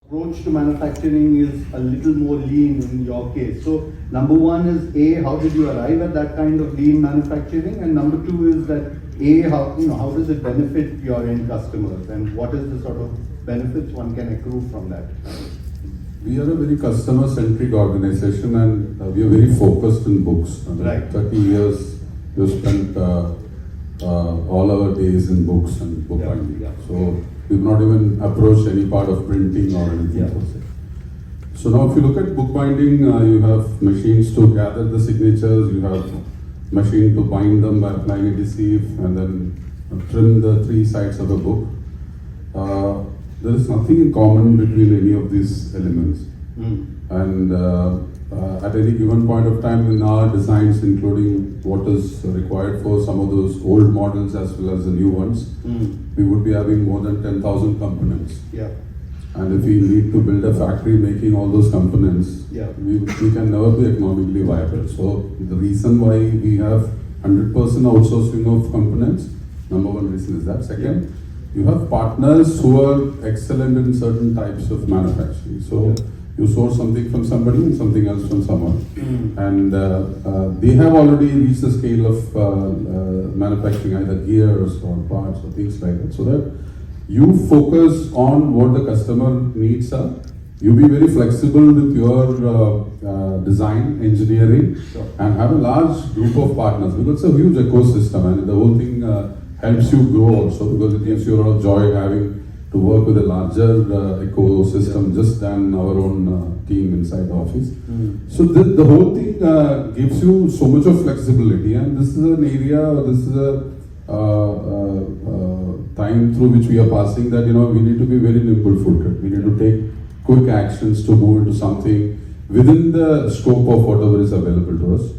approach to manufacturing is a little more lean in your case. So number one is A, how did you arrive at that kind of lean manufacturing? And number two is that how does it benefit your end customers, and what is the sort of benefits one can accrue from that? We are a very customer-centric organization, and we are very focused in books. Right. 30 years we spent all our days in books and bookbinding. Yeah. So we've not even approached any part of printing or anything per se. So now if you look at bookbinding, you have machines to gather the signatures, you have machine to bind them by applying adhesive, and then trim the three sides of a book. There is nothing in common between any of these elements. And at any given point of time in our designs, including what is required for some of those old models as well as the new ones, we would be having more than 10,000 components. Yeah. And if we need to build a factory making all those components, we can never be economically viable. So the reason why we have 100% outsourcing of components, number one reason is that. Second, you have partners who are excellent in certain types of manufacturing. So you source something from somebody and something else from someone. And they have already reached the scale of manufacturing either gears or parts or things like that. So that you focus on what the customer needs are. You be very flexible with your design, engineering, and have a large group of partners, because it's a huge ecosystem, and the whole thing helps you grow also, because it gives you a lot of joy having to work with a larger ecosystem just than our own team inside the office. So the whole thing gives you so much of flexibility, and this is an area, this is a time through which we are passing, that we need to be very nimble-footed. We need to take quick actions to move into something within the scope of whatever is available to us.